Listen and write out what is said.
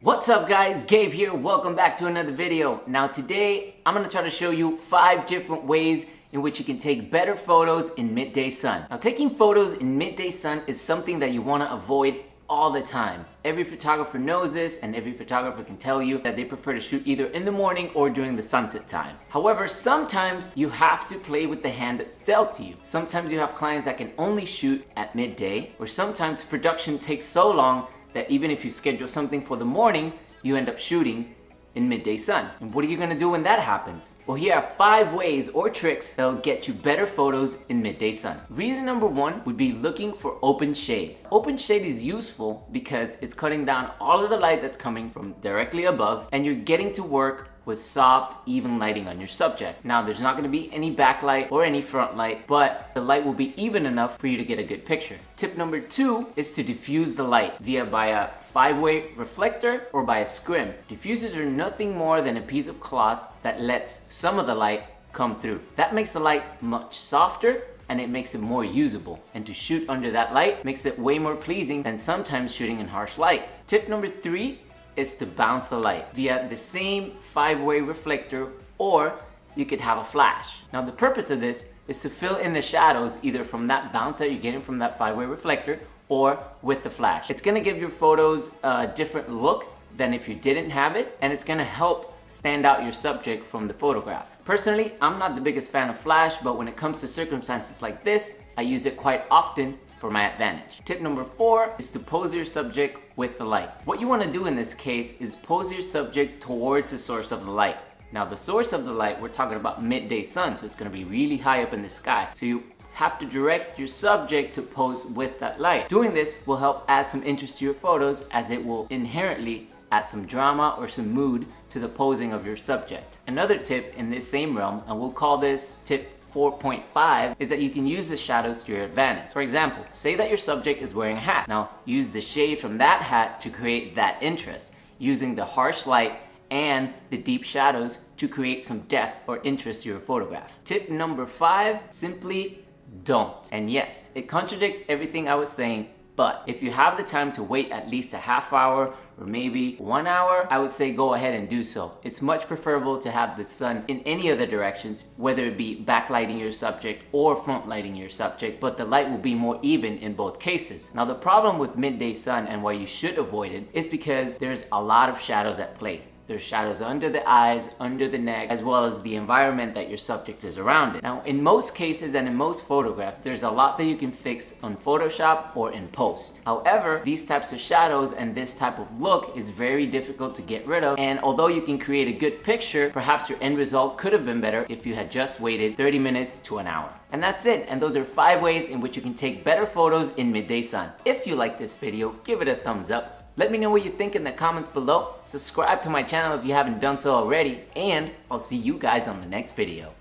What's up guys, Gabe here, welcome back to another video. Now today, I'm gonna try to show you 5 different ways in which you can take better photos in midday sun. Now taking photos in midday sun is something that you wanna avoid all the time. Every photographer knows this, and every photographer can tell you that they prefer to shoot either in the morning or during the sunset time. However, sometimes you have to play with the hand that's dealt to you. Sometimes you have clients that can only shoot at midday, or sometimes production takes so long that even if you schedule something for the morning, you end up shooting in midday sun. And what are you gonna do when that happens? Well, here are 5 ways or tricks that'll get you better photos in midday sun. Reason number 1 would be looking for open shade. Open shade is useful because it's cutting down all of the light that's coming from directly above, and you're getting to work with soft, even lighting on your subject. Now, there's not gonna be any backlight or any front light, but the light will be even enough for you to get a good picture. Tip number 2 is to diffuse the light by a 5-way reflector or by a scrim. Diffusers are nothing more than a piece of cloth that lets some of the light come through. That makes the light much softer, and it makes it more usable. And to shoot under that light makes it way more pleasing than sometimes shooting in harsh light. Tip number 3 is to bounce the light via the same 5-way reflector, or you could have a flash. Now the purpose of this is to fill in the shadows either from that bounce that you're getting from that 5-way reflector or with the flash. It's gonna give your photos a different look than if you didn't have it, and it's gonna help stand out your subject from the photograph. Personally, I'm not the biggest fan of flash, but when it comes to circumstances like this, I use it quite often for my advantage. Tip number 4 is to pose your subject with the light. What you want to do in this case is pose your subject towards the source of the light. Now the source of the light, we're talking about midday sun, so it's going to be really high up in the sky. So you have to direct your subject to pose with that light. Doing this will help add some interest to your photos, as it will inherently add some drama or some mood to the posing of your subject. Another tip in this same realm, and we'll call this tip 4.5, is that you can use the shadows to your advantage. For example, say that your subject is wearing a hat. Now use the shade from that hat to create that interest, using the harsh light and the deep shadows to create some depth or interest to your photograph. Tip number 5, simply don't. And yes, it contradicts everything I was saying, but if you have the time to wait at least a half hour or maybe 1 hour, I would say go ahead and do so. It's much preferable to have the sun in any other directions, whether it be backlighting your subject or front lighting your subject, but the light will be more even in both cases. Now the problem with midday sun, and why you should avoid it, is because there's a lot of shadows at play. There's shadows under the eyes, under the neck, as well as the environment that your subject is around it. Now, in most cases and in most photographs, there's a lot that you can fix on Photoshop or in post. However, these types of shadows and this type of look is very difficult to get rid of, and although you can create a good picture, perhaps your end result could have been better if you had just waited 30 minutes to an hour. And that's it, and those are 5 ways in which you can take better photos in midday sun. If you like this video, give it a thumbs up. Let me know what you think in the comments below. Subscribe to my channel if you haven't done so already, and I'll see you guys on the next video.